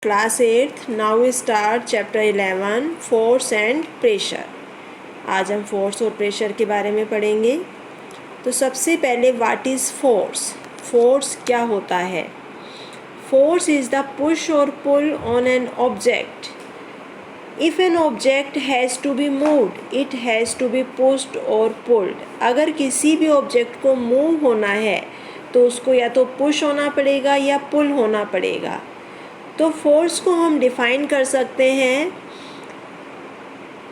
Class 8 now we start chapter 11 force and pressure. आज हम force और प्रेशर के बारे में पढ़ेंगे। तो सबसे पहले व्हाट इज़ फोर्स? फोर्स क्या होता है? फोर्स इज़ द पुश और pull on an object. If an object has to be moved it has to be pushed और पुल्ड। अगर किसी भी ऑब्जेक्ट को मूव होना है तो उसको या तो पुश होना पड़ेगा या पुल होना पड़ेगा। तो फोर्स को हम डिफाइन कर सकते हैं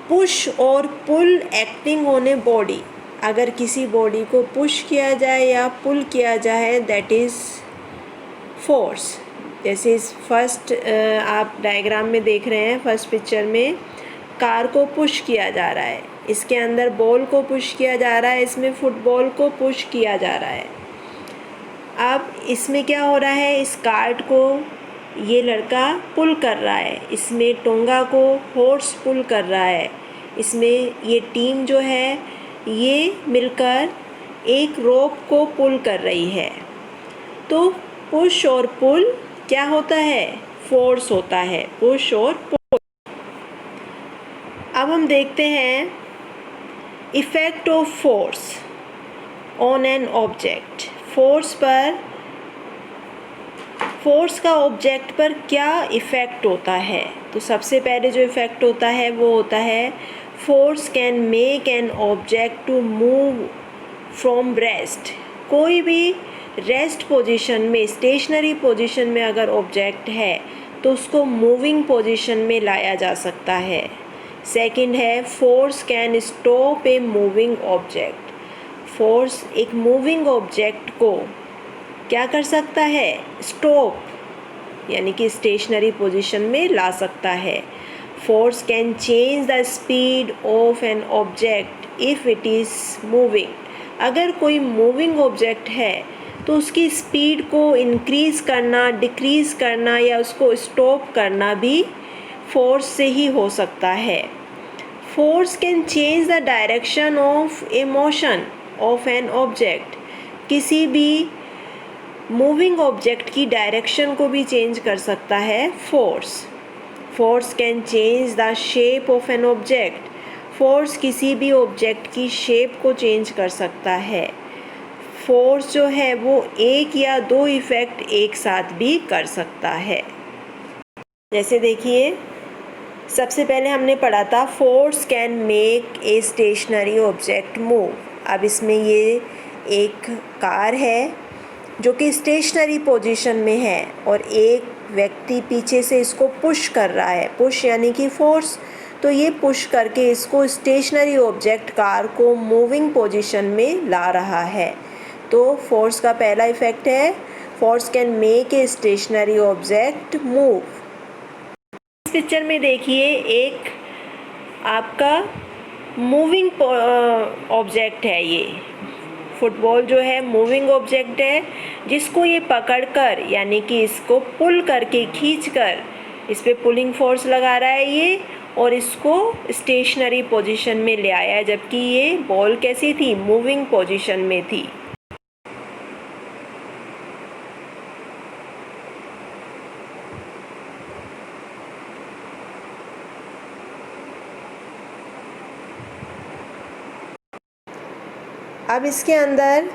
पुश और पुल एक्टिंग ऑन ए बॉडी। अगर किसी बॉडी को पुश किया जाए या पुल किया जाए दैट इज़ फोर्स। जैसे इस फर्स्ट आप डायग्राम में देख रहे हैं, फर्स्ट पिक्चर में कार को पुश किया जा रहा है, इसके अंदर बॉल को पुश किया जा रहा है, इसमें फुटबॉल को पुश किया जा रहा है। अब इसमें क्या हो रहा है, इस कार्ट को ये लड़का पुल कर रहा है, इसमें टोंगा को हॉर्स पुल कर रहा है, इसमें ये टीम जो है ये मिलकर एक रोप को पुल कर रही है। तो पुश और पुल क्या होता है? फोर्स होता है, पुश और पुल। अब हम देखते हैं effect of force on an object. Force का ऑब्जेक्ट पर क्या इफ़ेक्ट होता है? तो सबसे पहले जो इफ़ेक्ट होता है वो होता है force can make an object to move from rest. कोई भी रेस्ट पोजीशन में, स्टेशनरी पोजीशन में अगर ऑब्जेक्ट है तो उसको मूविंग पोजीशन में लाया जा सकता है। सेकंड है force can stop a moving object. Force एक मूविंग ऑब्जेक्ट को क्या कर सकता है? स्टॉप, यानी कि स्टेशनरी पोजीशन में ला सकता है। Force can change the speed of an object if it is moving. अगर कोई मूविंग ऑब्जेक्ट है तो उसकी स्पीड को इंक्रीज़ करना, डिक्रीज़ करना या उसको स्टॉप करना भी फोर्स से ही हो सकता है। Force can change the direction of A motion of an object. किसी भी मूविंग ऑब्जेक्ट की डायरेक्शन को भी चेंज कर सकता है force. Force can change the shape of an object. Force किसी भी ऑब्जेक्ट की शेप को चेंज कर सकता है। फोर्स जो है वो एक या दो इफ़ेक्ट एक साथ भी कर सकता है। जैसे देखिए, सबसे पहले हमने पढ़ा था force can make a stationary object move. अब इसमें ये एक कार है जो कि स्टेशनरी पोजीशन में है और एक व्यक्ति पीछे से इसको पुश कर रहा है। पुश यानी कि फोर्स। तो ये पुश करके इसको स्टेशनरी ऑब्जेक्ट कार को मूविंग पोजीशन में ला रहा है। तो फोर्स का पहला इफ़ेक्ट है force can make a stationary object move. इस पिक्चर में देखिए एक आपका मूविंग ऑब्जेक्ट है। ये फुटबॉल जो है मूविंग ऑब्जेक्ट है जिसको ये पकड़कर, यानी कि इसको पुल करके, खींचकर इस पे पुलिंग फोर्स लगा रहा है ये, और इसको स्टेशनरी पोजीशन में ले आया है, जबकि ये बॉल कैसी थी? मूविंग पोजीशन में थी। अब इसके अंदर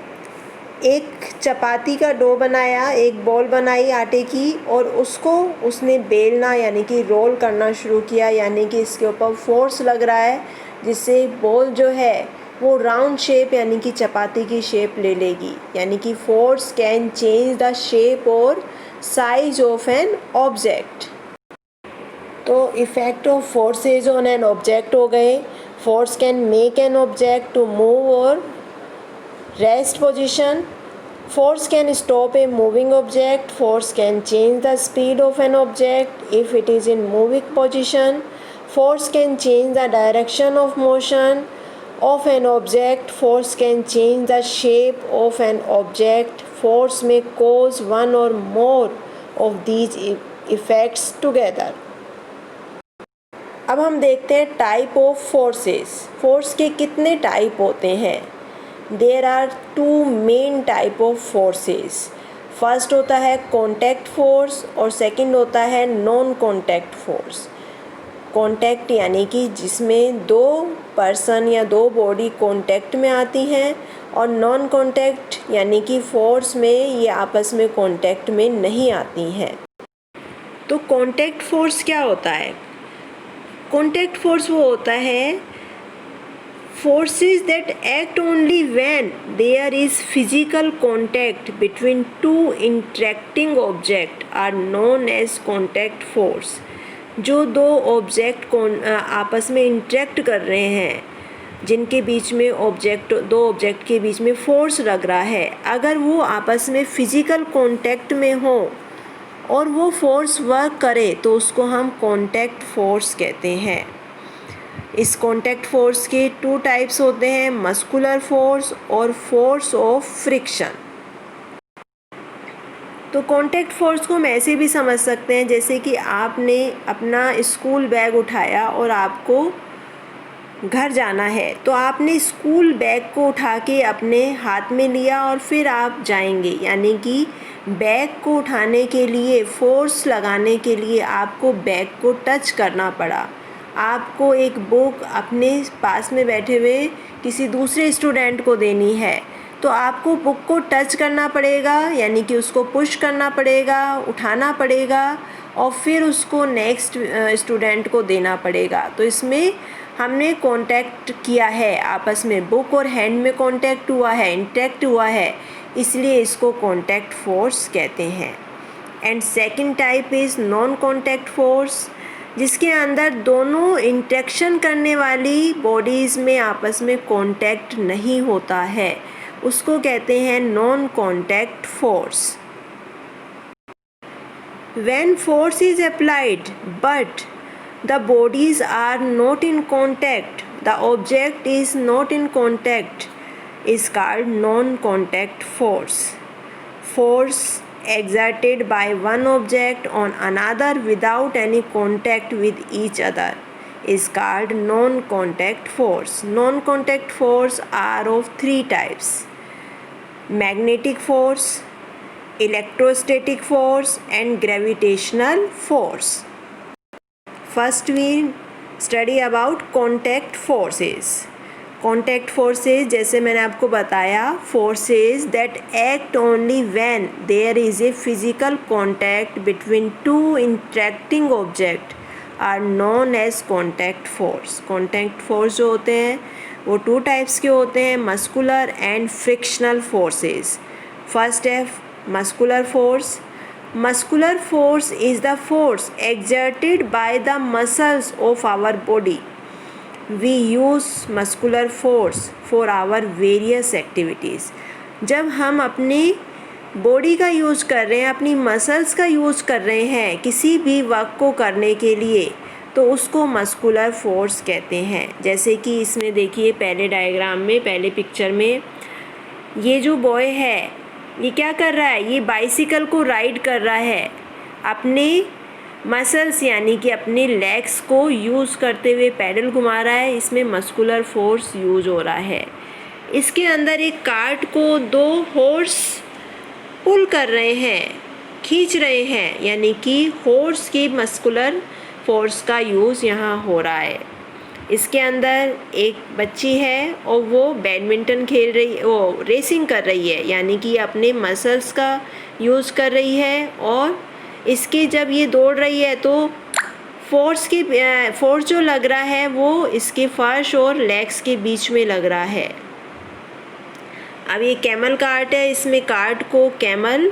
एक चपाती का डो बनाया, एक बॉल बनाई आटे की, और उसको उसने बेलना यानी कि रोल करना शुरू किया, यानी कि इसके ऊपर फोर्स लग रहा है जिससे बॉल जो है वो राउंड शेप यानी कि चपाती की शेप ले लेगी। यानी कि force can change the shape और साइज ऑफ एन ऑब्जेक्ट। तो effect of forces on an object हो गए। Force can make an object to move और rest position. Force can stop a moving object. Force can change the speed of an object if it is in moving position. Force can change the direction of motion of an object. Force can change the shape of an object. Force may cause one or more of these effects together. अब हम देखते हैं type of forces. Force के कितने type होते हैं? There are two main type of forces. First होता है कॉन्टैक्ट फोर्स और सेकंड होता है नॉन कॉन्टैक्ट फोर्स। कॉन्टैक्ट यानी कि जिसमें दो पर्सन या दो बॉडी कॉन्टैक्ट में आती हैं, और नॉन कॉन्टैक्ट यानी कि फोर्स में ये आपस में कॉन्टैक्ट में नहीं आती हैं। तो कॉन्टैक्ट फोर्स क्या होता है? कॉन्टैक्ट फोर्स वो होता है forces that act only when there is physical contact between two interacting objects are known as contact force। जो दो ऑब्जेक्ट आपस में इंटरेक्ट कर रहे हैं, जिनके बीच में दो ऑब्जेक्ट के बीच में फोर्स लग रहा है, अगर वो आपस में फिजिकल कांटेक्ट में हो और वो फोर्स वर्क करे तो उसको हम कांटेक्ट फोर्स कहते हैं। इस कांटेक्ट फोर्स के टू टाइप्स होते हैं, मस्कुलर फोर्स और फोर्स ऑफ फ्रिक्शन। तो कांटेक्ट फोर्स को हम ऐसे भी समझ सकते हैं जैसे कि आपने अपना स्कूल बैग उठाया और आपको घर जाना है, तो आपने स्कूल बैग को उठा के अपने हाथ में लिया और फिर आप जाएंगे, यानी कि बैग को उठाने के लिए फोर्स लगाने के लिए आपको बैग को टच करना पड़ा। आपको एक बुक अपने पास में बैठे हुए किसी दूसरे स्टूडेंट को देनी है, तो आपको बुक को टच करना पड़ेगा, यानी कि उसको पुश करना पड़ेगा, उठाना पड़ेगा और फिर उसको नेक्स्ट स्टूडेंट को देना पड़ेगा। तो इसमें हमने कांटेक्ट किया है आपस में, बुक और हैंड में कांटेक्ट हुआ है, इंटरेक्ट हुआ है, इसलिए इसको कांटेक्ट फोर्स कहते हैं। And second type is non contact force, जिसके अंदर दोनों इंटरेक्शन करने वाली बॉडीज़ में आपस में कांटेक्ट नहीं होता है, उसको कहते हैं non contact force. When force is applied but the bodies are not in contact, the object is not in contact, is called non-contact force. Force exerted by one object on another without any contact with each other is called non-contact force. Non-contact force are of three types: magnetic force, electrostatic force and gravitational force. First we study about contact forces. Contact forces, जैसे मैंने आपको बताया, forces that act only when there is a physical contact between two interacting object are known as contact force. Contact force जो होते हैं वो two types के होते हैं, muscular and frictional forces. First है muscular force. Muscular force is the force exerted by the muscles of our body. We use muscular force for our various activities. जब हम अपनी बॉडी का यूज़ कर रहे हैं, अपनी मसल्स का यूज़ कर रहे हैं किसी भी वर्क को करने के लिए, तो उसको मस्कुलर फोर्स कहते हैं। जैसे कि इसमें देखिए पहले डायग्राम में, पहले पिक्चर में, ये जो बॉय है ये क्या कर रहा है, ये बाइसिकल को राइड कर रहा है, अपने मसल्स यानी कि अपने लेग्स को यूज़ करते हुए पैडल घुमा रहा है, इसमें मस्कुलर फोर्स यूज हो रहा है। इसके अंदर एक कार्ट को दो हॉर्स पुल कर रहे हैं, खींच रहे हैं, यानी कि हॉर्स की मस्कुलर फोर्स का यूज़ यहाँ हो रहा है। इसके अंदर एक बच्ची है और वो बैडमिंटन खेल रही, वो रेसिंग कर रही है, यानी कि अपने मसल्स का यूज़ कर रही है, और इसके जब ये दौड़ रही है तो फोर्स जो लग रहा है वो इसके फर्श और लेग्स के बीच में लग रहा है। अब ये कैमल कार्ट है, इसमें कार्ट को कैमल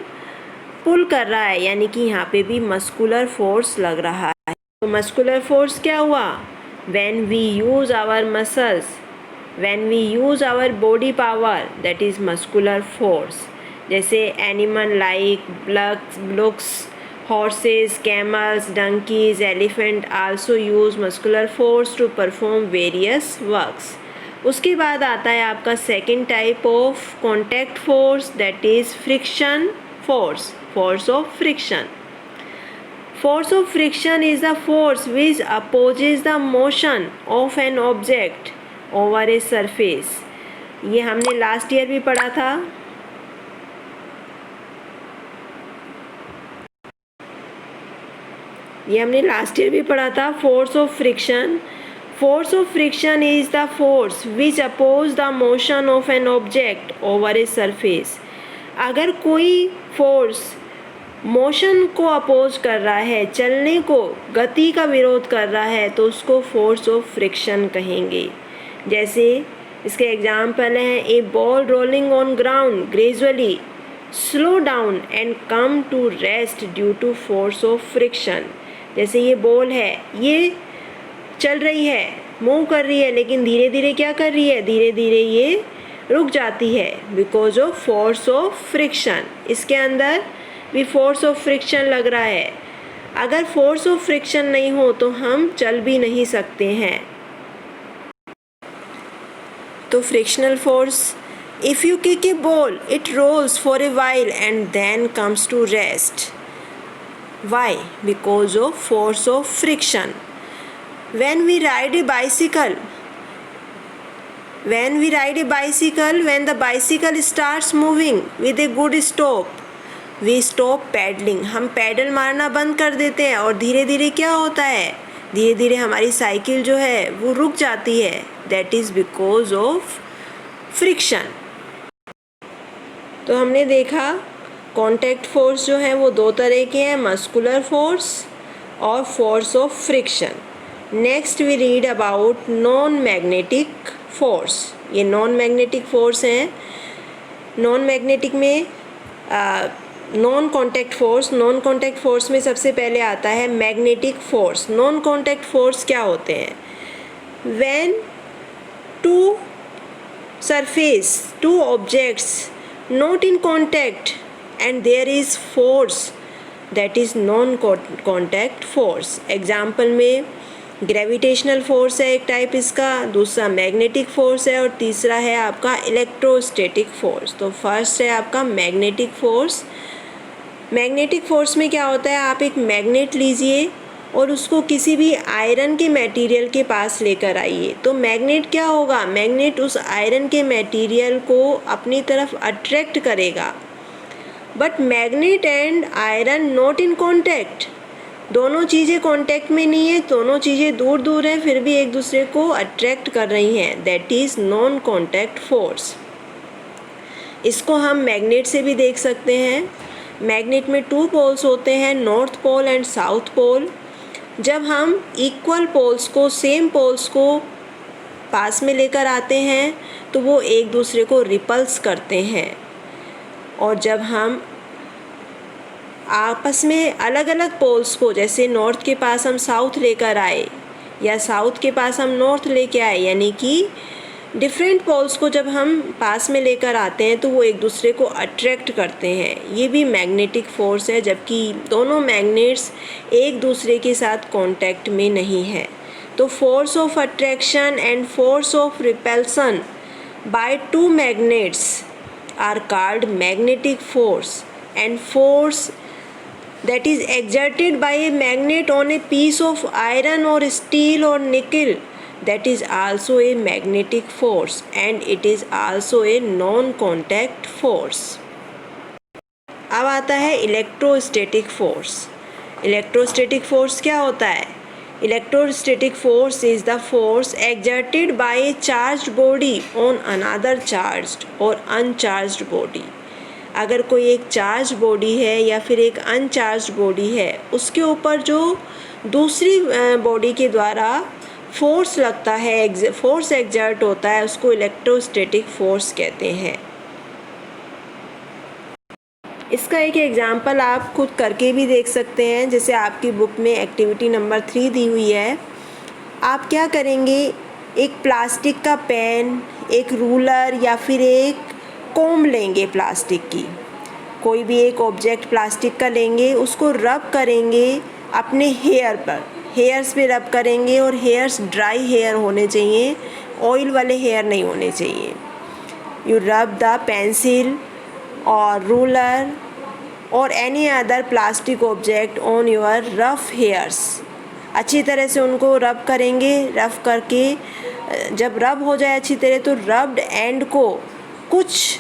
पुल कर रहा है, यानी कि यहाँ पे भी मस्कुलर फोर्स लग रहा है। तो मस्कुलर फोर्स क्या हुआ? When we use our muscles, when we use our body power, that is muscular force. जैसे animal like bulls, horses, camels, donkeys, elephant also use muscular force to perform various works. उसके बाद आता है आपका second type of contact force, that is friction force, force of friction. Force of friction is the force which opposes the motion of an object over a surface. ये हमने last year भी पढ़ा था। ये हमने लास्ट ईयर भी पढ़ा था। Force of friction, force of friction is the force which oppose the motion of an object over a surface। अगर कोई फोर्स मोशन को अपोज कर रहा है, चलने को, गति का विरोध कर रहा है, तो उसको फोर्स ऑफ फ्रिक्शन कहेंगे। जैसे इसके एग्जाम्पल हैं, a ball rolling on ground gradually slow down and come to rest due to force of friction. जैसे ये बॉल है, ये चल रही है, मूव कर रही है, लेकिन धीरे धीरे क्या कर रही है, धीरे धीरे ये रुक जाती है because of force of friction. इसके अंदर भी फोर्स ऑफ फ्रिक्शन लग रहा है। अगर फोर्स ऑफ फ्रिक्शन नहीं हो तो हम चल भी नहीं सकते हैं। तो frictional force, if you kick a ball it rolls for a while and then comes to rest. Why? Because of force of friction. When we ride a bicycle, when the bicycle starts moving with a good stop, we stop pedaling। हम pedal मारना बंद कर देते हैं और धीरे धीरे क्या होता है, धीरे धीरे हमारी साइकिल जो है वो रुक जाती है। That is because of friction। तो हमने देखा कॉन्टैक्ट फोर्स जो है वो दो तरह के हैं, मस्कुलर फोर्स और force of friction. Next we read about non magnetic force. ये नॉन मैग्नेटिक फोर्स हैं। नॉन मैग्नेटिक में non contact force, non contact force में सबसे पहले आता है magnetic force. Non contact force क्या होते हैं? When two surface, two objects not in contact and there is force, that is non contact force. Example में ग्रेविटेशनल फोर्स है एक टाइप इसका, दूसरा मैग्नेटिक फोर्स है और तीसरा है आपका इलेक्ट्रोस्टैटिक फोर्स। तो फर्स्ट है आपका मैग्नेटिक फोर्स। मैग्नेटिक फोर्स में क्या होता है, आप एक मैग्नेट लीजिए और उसको किसी भी आयरन के मटेरियल के पास लेकर आइए, तो मैग्नेट क्या होगा, मैग्नेट उस आयरन के मटेरियल को अपनी तरफ अट्रैक्ट करेगा। But magnet and iron not in contact, दोनों चीज़ें कांटेक्ट में नहीं है, दोनों चीज़ें दूर दूर हैं, फिर भी एक दूसरे को अट्रैक्ट कर रही हैं। That is non contact force. इसको हम मैग्नेट से भी देख सकते हैं। मैग्नेट में 2 पोल्स होते हैं, north pole and south pole. जब हम इक्वल पोल्स को, सेम पोल्स को पास में लेकर आते हैं तो वो एक दूसरे को रिपल्स करते हैं, और जब हम आपस में अलग अलग पोल्स को, जैसे नॉर्थ के पास हम साउथ लेकर आए या साउथ के पास हम नॉर्थ लेके आए, यानी कि डिफरेंट पोल्स को जब हम पास में लेकर आते हैं तो वो एक दूसरे को अट्रैक्ट करते हैं। ये भी मैग्नेटिक फोर्स है, जबकि दोनों मैग्नेट्स एक दूसरे के साथ कांटेक्ट में नहीं है। तो force of attraction and force of repulsion by 2 magnets are called magnetic force, and force that is exerted by a magnet on a piece of iron or steel or nickel, that is also a magnetic force and it is also a non-contact force। अब आता है electrostatic force. Electrostatic force क्या होता है? Electrostatic force is the force exerted by a charged body on another charged or uncharged body। अगर कोई एक charge body है या फिर एक अनचार्ज बॉडी है, उसके ऊपर जो दूसरी बॉडी के द्वारा फोर्स लगता है, फोर्स एग्जर्ट होता है, उसको इलेक्ट्रोस्टैटिक फोर्स कहते हैं। इसका एक एग्जांपल आप खुद करके भी देख सकते हैं। जैसे आपकी बुक में एक्टिविटी नंबर 3 दी हुई है। आप क्या करेंगे, एक प्लास्टिक का पेन, एक रूलर या फिर एक कोम लेंगे प्लास्टिक की, कोई भी एक ऑब्जेक्ट प्लास्टिक का लेंगे, उसको रब करेंगे अपने हेयर पर, हेयर्स पे रब करेंगे, और हेयर्स ड्राई हेयर होने चाहिए, ऑयल वाले हेयर नहीं होने चाहिए। यू रब द पेंसिल और रूलर और any other plastic object on your rough hairs. अच्छी तरह से उनको रब करेंगे। रब करके जब रब हो जाए अच्छी तरह, तो रब्ड एंड को कुछ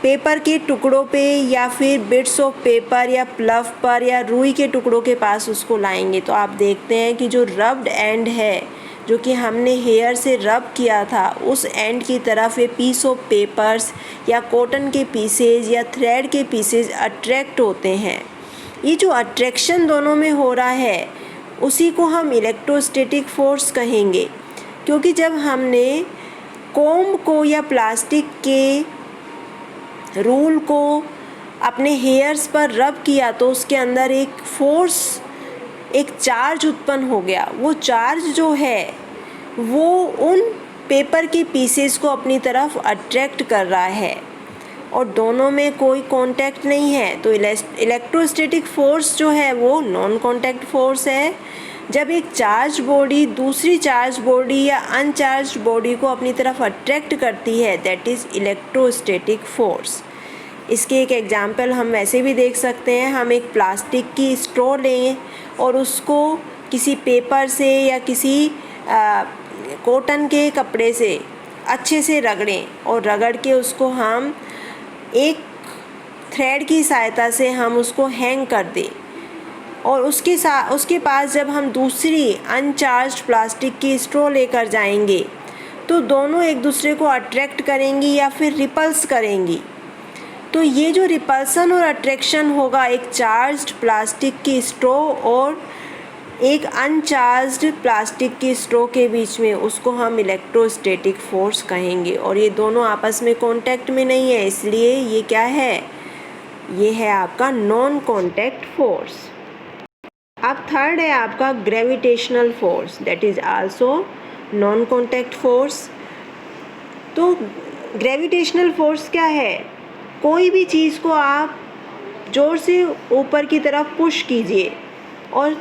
पेपर के टुकड़ों पे या फिर बिट्स ऑफ पेपर या प्लफ पर या रुई के टुकड़ों के पास उसको लाएंगे तो आप देखते हैं कि जो रब्ड एंड है, जो कि हमने हेयर से रब किया था, उस एंड की तरफ ये पीस ऑफ पेपर्स या कॉटन के पीसेज या थ्रेड के पीसेज अट्रैक्ट होते हैं। ये जो अट्रैक्शन दोनों में हो रहा है उसी को हम इलेक्ट्रोस्टैटिक फोर्स कहेंगे, क्योंकि जब हमने कोम्ब को या प्लास्टिक के रूल को अपने हेयर्स पर रब किया तो उसके अंदर एक फोर्स, एक चार्ज उत्पन्न हो गया। वो चार्ज जो है वो उन पेपर के पीसेस को अपनी तरफ अट्रैक्ट कर रहा है और दोनों में कोई कांटेक्ट नहीं है। तो इलेक्ट्रोस्टैटिक फोर्स जो है वो नॉन कांटेक्ट फोर्स है। जब एक चार्ज बॉडी दूसरी चार्ज बॉडी या अनचार्ज बॉडी को अपनी तरफ अट्रैक्ट करती है, दैट इज़ इलेक्ट्रोस्टैटिक फोर्स। इसके एक एग्जांपल हम वैसे भी देख सकते हैं। हम एक प्लास्टिक की स्ट्रॉ लें और उसको किसी पेपर से या किसी कॉटन के कपड़े से अच्छे से रगड़ें और रगड़ के उसको हम एक थ्रेड की सहायता से हम उसको हैंग कर दें और उसके पास जब हम दूसरी अनचार्ज्ड प्लास्टिक की स्ट्रॉ लेकर जाएंगे तो दोनों एक दूसरे को अट्रैक्ट करेंगी या फिर रिपल्स करेंगी। तो ये जो रिपल्सन और अट्रैक्शन होगा एक चार्ज्ड प्लास्टिक की स्ट्रॉ और एक अनचार्ज्ड प्लास्टिक की स्ट्रॉ के बीच में, उसको हम इलेक्ट्रोस्टैटिक फोर्स कहेंगे। और ये दोनों आपस में कांटेक्ट में नहीं है, इसलिए ये क्या है, ये है आपका नॉन कांटेक्ट फोर्स। अब थर्ड है आपका gravitational force, that is also known contact force. तो ग्रेविटेशनल फोर्स क्या है, कोई भी चीज़ को आप ज़ोर से ऊपर की तरफ पुश कीजिए और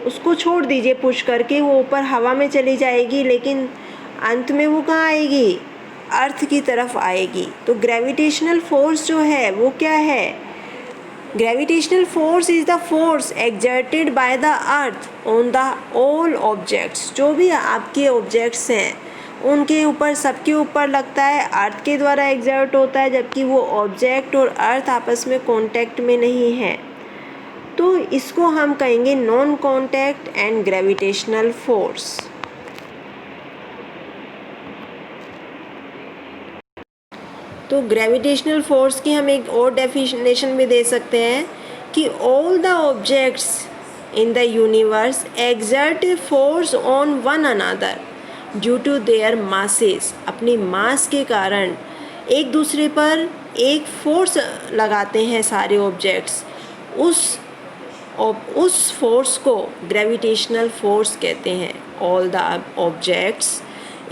उसको छोड़ दीजिए पुश करके, वो ऊपर हवा में चली जाएगी, लेकिन अंत में वो कहाँ आएगी, अर्थ की तरफ आएगी। तो ग्रेविटेशनल फोर्स जो है वो क्या है, gravitational force is the force exerted by the earth on the all objects. जो भी आपके ऑब्जेक्ट्स हैं उनके ऊपर, सबके ऊपर लगता है, अर्थ के द्वारा एक्सर्ट होता है, जबकि वो ऑब्जेक्ट और अर्थ आपस में कांटेक्ट में नहीं है। तो इसको हम कहेंगे non contact and gravitational force. तो ग्रेविटेशनल फोर्स की हम एक और डेफिनेशन भी दे सकते हैं कि all the objects in the universe exert a force on one another due to their masses. अपनी मास के कारण एक दूसरे पर एक फोर्स लगाते हैं सारे ऑब्जेक्ट्स, उस फोर्स को ग्रेविटेशनल फोर्स कहते हैं। All the objects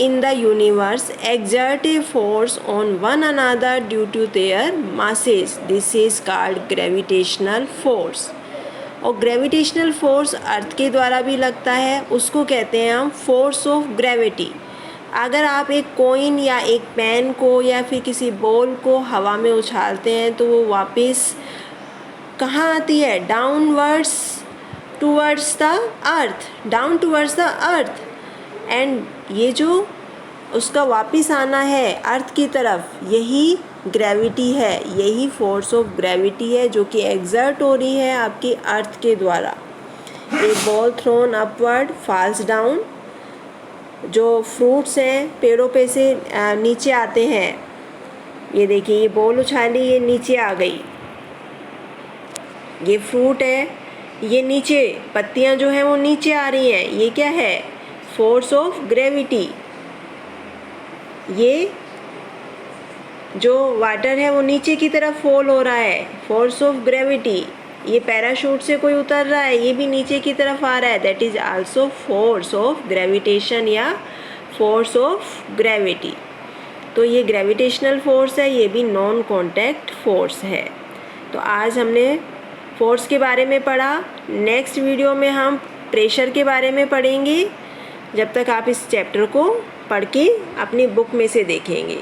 in the universe exert a force on one another due to their masses. This is called gravitational force. और ग्रेविटेशनल फोर्स अर्थ के द्वारा भी लगता है, उसको कहते हैं हम फोर्स ऑफ ग्रेविटी। अगर आप एक कॉइन या एक पेन को या फिर किसी बॉल को हवा में उछालते हैं तो वो वापस कहाँ आती है, downwards towards the earth, down towards the earth. And ये जो उसका वापस आना है अर्थ की तरफ, यही ग्रेविटी है, यही फोर्स ऑफ ग्रेविटी है जो कि एक्सर्ट हो रही है आपकी अर्थ के द्वारा। A ball thrown upward falls down. जो फ्रूट्स हैं पेड़ों पे से नीचे आते हैं, ये देखिए ये बॉल उछाली, ये नीचे आ गई, ये फ्रूट है, ये नीचे पत्तियां जो हैं वो नीचे आ रही हैं, ये क्या है, फोर्स ऑफ ग्रेविटी। ये जो वाटर है वो नीचे की तरफ फॉल हो रहा है, फोर्स ऑफ ग्रेविटी। ये पैराशूट से कोई उतर रहा है, ये भी नीचे की तरफ आ रहा है, that is also force of gravitation या फोर्स ऑफ ग्रेविटी। तो ये ग्रेविटेशनल फोर्स है, ये भी नॉन कांटेक्ट फोर्स है। तो आज हमने फोर्स के बारे में पढ़ा। नेक्स्ट वीडियो में हम प्रेशर के बारे में पढ़ेंगे। जब तक आप इस चैप्टर को पढ़ के अपनी बुक में से देखेंगे।